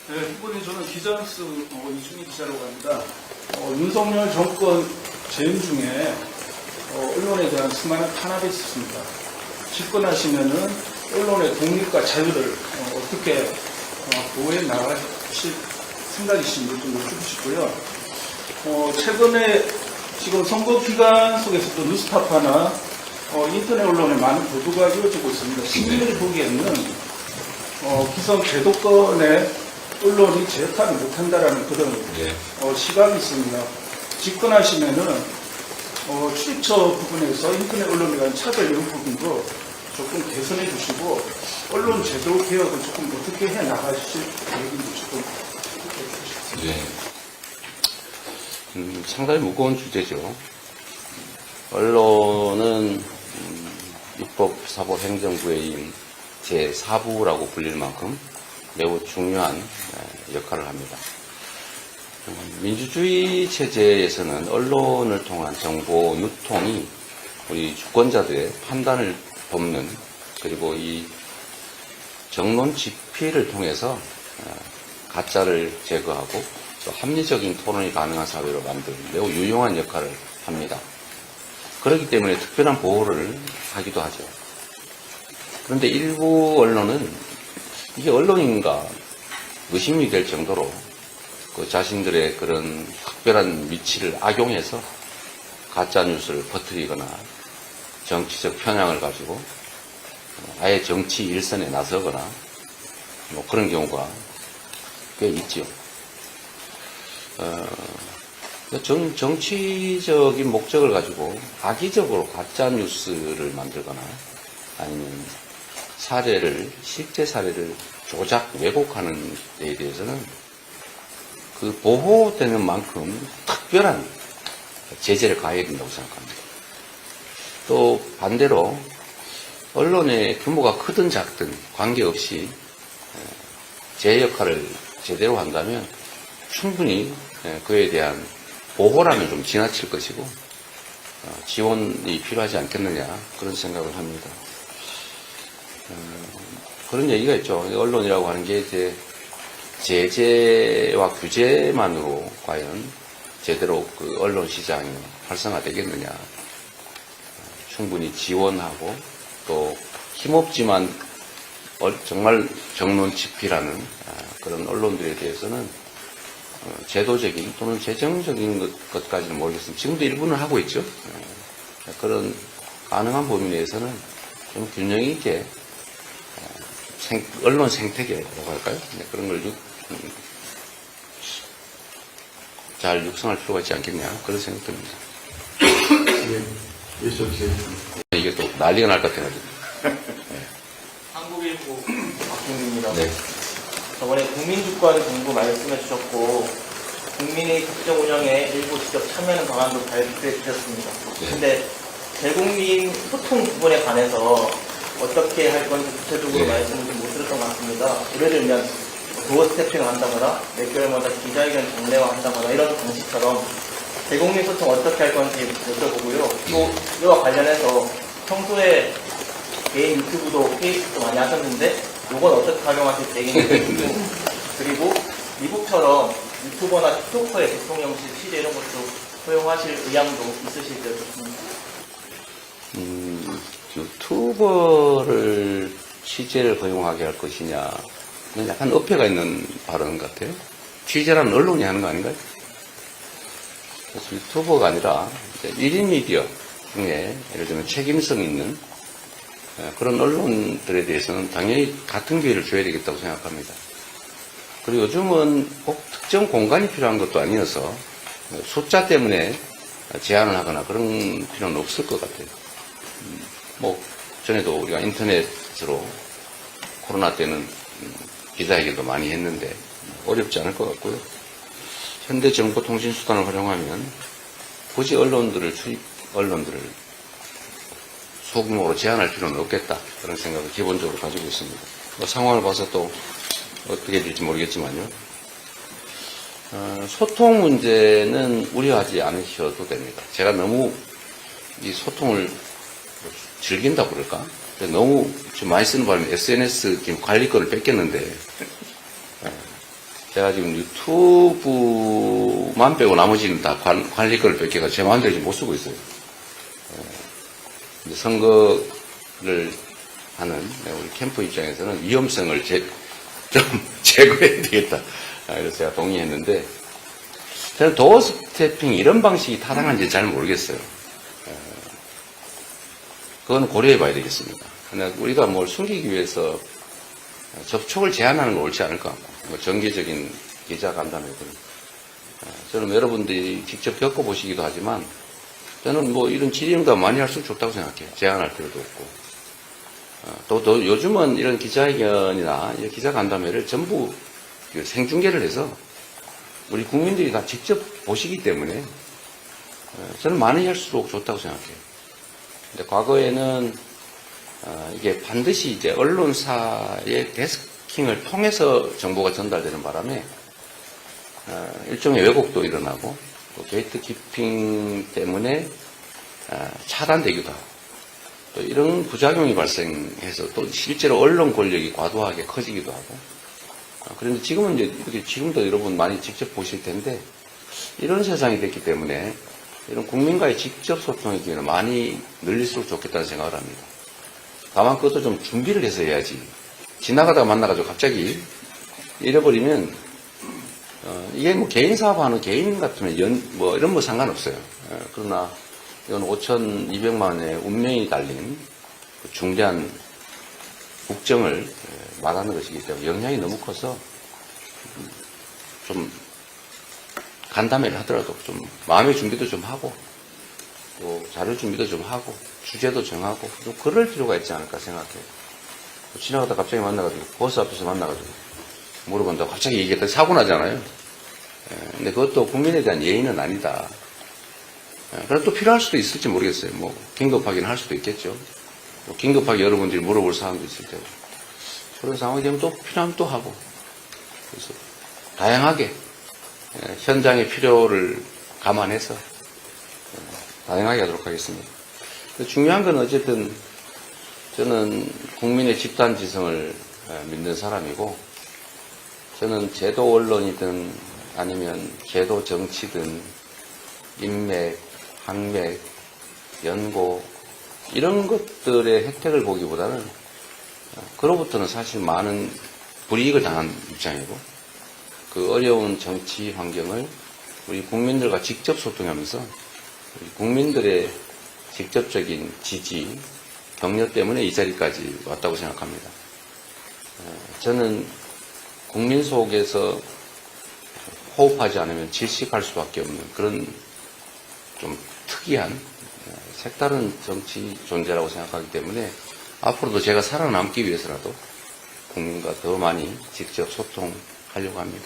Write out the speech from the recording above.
네, 후보님 저는 기자뉴스 이준희 기자라고 합니다. 윤석열 정권 재임 중에 언론에 대한 수많은 탄압이 있었습니다. 집권하시면은 언론의 독립과 자유를 어떻게 보호해 나가실 생각이신지 좀 여쭙고 싶고요. 최근에 지금 선거 기간 속에서도 뉴스타파나 인터넷 언론에 많은 보도가 이루어지고 있습니다. 시민들이 보기에는 기성 제도권의 언론이 제 역할을 못한다라는 그런 시각이 있습니다. 집권하시면은 출입처 부분에서 인터넷 언론에 대한 차별 이런 부분도 조금 개선해 주시고 언론 제도 개혁을 조금 어떻게 해 나가실 계획인지 조금 해 주십시오. 네. 상당히 무거운 주제죠. 언론은 입법사법행정부의 제4부라고 불릴 만큼 매우 중요한 역할을 합니다. 민주주의 체제에서는 언론을 통한 정보 유통이 우리 주권자들의 판단을 돕는, 그리고 이 정론 집필을 통해서 가짜를 제거하고 또 합리적인 토론이 가능한 사회로 만드는 매우 유용한 역할을 합니다. 그렇기 때문에 특별한 보호를 하기도 하죠. 그런데 일부 언론은 이게 언론인가 의심이 될 정도로 그 자신들의 그런 특별한 위치를 악용해서 가짜뉴스를 퍼뜨리거나 정치적 편향을 가지고 아예 정치 일선에 나서거나 뭐 그런 경우가 꽤 있죠. 정치적인 목적을 가지고 악의적으로 가짜뉴스를 만들거나 아니면 실제 사례를 조작, 왜곡하는 데에 대해서는 그 보호되는 만큼 특별한 제재를 가해야 된다고 생각합니다. 또 반대로 언론의 규모가 크든 작든 관계없이 제 역할을 제대로 한다면 충분히 그에 대한 보호라면 좀 지나칠 것이고 지원이 필요하지 않겠느냐 그런 생각을 합니다. 그런 얘기가 있죠. 언론이라고 하는 게 이제 제재와 규제만으로 과연 제대로 그 언론 시장이 활성화되겠느냐. 충분히 지원하고 또 힘없지만 정말 정론 집필하는 그런 언론들에 대해서는 제도적인 또는 재정적인 것까지는 모르겠습니다. 지금도 일부는 하고 있죠. 그런 가능한 범위 내에서는 좀 균형 있게 언론 생태계라고 할까요? 그런 걸 잘 육성할 필요가 있지 않겠냐 그런 생각 듭니다. 이게 또 난리가 날 것 같아가지고. 한국일보 박준규입니다. 네. 저번에 국민주권 정부 말씀해 주셨고 국민의 국정 운영에 일부 직접 참여하는 방안도 발표해 주셨습니다. 그런데 대국민 소통 부분에 관해서 어떻게 할 건지 구체적으로 말씀을 좀 못 들었던 것 같습니다. 예를 들면 도어 스태핑을 한다거나 몇 개월마다 기자회견 정례화한다거나 이런 방식처럼 대국민 소통 어떻게 할 건지 여쭤보고요. 또 이와 관련해서 평소에 개인 유튜브도 페이스북도 많이 하셨는데 이건 어떻게 활용하실 계획인지 그리고 미국처럼 유튜버나 틱토커의 대통령실 취재 이런 것도 허용하실 의향도 있으실지 여쭙습니다. 유튜버를 취재를 허용하게 할 것이냐, 약간 어폐가 있는 발언 같아요. 취재라는 언론이 하는 거 아닌가요? 그래서 유튜버가 아니라 1인 미디어 중에 예를 들면 책임성 있는 그런 언론들에 대해서는 당연히 같은 기회를 줘야 되겠다고 생각합니다. 그리고 요즘은 꼭 특정 공간이 필요한 것도 아니어서 숫자 때문에 제한을 하거나 그런 필요는 없을 것 같아요. 전에도 우리가 인터넷으로 코로나 때는 기자회견도 많이 했는데 어렵지 않을 것 같고요. 현대 정보통신수단을 활용하면 굳이 언론들을 소규모로 제한할 필요는 없겠다. 그런 생각을 기본적으로 가지고 있습니다. 상황을 봐서 또 어떻게 될지 모르겠지만요. 소통 문제는 우려하지 않으셔도 됩니다. 제가 너무 이 소통을 즐긴다고 그럴까? 너무 좀 많이 쓰는 바람에 SNS 지금 관리권을 뺏겼는데 제가 지금 유튜브만 빼고 나머지는 다 관리 거를 뺏겨가 제 마음대로 지금 못 쓰고 있어요. 이제 선거를 하는 우리 캠프 입장에서는 위험성을 좀 제거해야 되겠다. 그래서 제가 동의했는데, 저는 도어 스태핑 이런 방식이 타당한지 잘 모르겠어요. 그건 고려해 봐야 되겠습니다. 근데 우리가 뭘 숨기기 위해서 접촉을 제한하는 건 옳지 않을까. 뭐 정기적인 기자 간담회들. 저는 여러분들이 직접 겪어보시기도 하지만, 저는 뭐 이런 질의응답 많이 할수록 좋다고 생각해요. 제한할 필요도 없고. 또 요즘은 이런 기자회견이나 이런 기자간담회를 전부 생중계를 해서 우리 국민들이 다 직접 보시기 때문에 저는 많이 할수록 좋다고 생각해요. 근데 과거에는 이게 반드시 이제 언론사의 데스킹을 통해서 정보가 전달되는 바람에 일종의 왜곡도 일어나고 또 게이트 키핑 때문에 차단되기도 하고 또 이런 부작용이 발생해서 또 실제로 언론 권력이 과도하게 커지기도 하고 그런데 지금은 이제 이렇게 지금도 여러분 많이 직접 보실 텐데 이런 세상이 됐기 때문에 이런 국민과의 직접 소통의 기회는 많이 늘릴수록 좋겠다는 생각을 합니다. 다만 그것도 좀 준비를 해서 해야지. 지나가다가 만나가지고 갑자기 잃어버리면 이게 뭐 개인 사업하는 개인 같으면 뭐 이런 거 상관없어요. 그러나 이건 5,200만 원의 운명이 달린 중대한 국정을 말하는 것이기 때문에 영향이 너무 커서 좀 간담회를 하더라도 좀 마음의 준비도 좀 하고 또 자료 준비도 좀 하고 주제도 정하고 좀 그럴 필요가 있지 않을까 생각해요. 지나가다 갑자기 만나가지고 버스 앞에서 만나가지고 물어본다고 갑자기 얘기했더니 사고 나잖아요. 근데 그것도 국민에 대한 예의는 아니다. 그래도 또 필요할 수도 있을지 모르겠어요. 뭐 긴급하긴 할 수도 있겠죠. 또 긴급하게 여러분들이 물어볼 사항도 있을 테고 그런 상황이 되면 또 필요하면 또 하고 그래서 다양하게 현장의 필요를 감안해서 다양하게 하도록 하겠습니다. 중요한 건 어쨌든 저는 국민의 집단지성을 믿는 사람이고 저는 제도 언론이든 아니면 제도 정치든 인맥, 학맥, 연고 이런 것들의 혜택을 보기보다는 그로부터는 사실 많은 불이익을 당한 입장이고 그 어려운 정치 환경을 우리 국민들과 직접 소통하면서 우리 국민들의 직접적인 지지, 격려 때문에 이 자리까지 왔다고 생각합니다. 저는 국민 속에서 호흡하지 않으면 질식할 수밖에 없는 그런 좀 특이한 색다른 정치 존재라고 생각하기 때문에 앞으로도 제가 살아남기 위해서라도 국민과 더 많이 직접 소통하려고 합니다.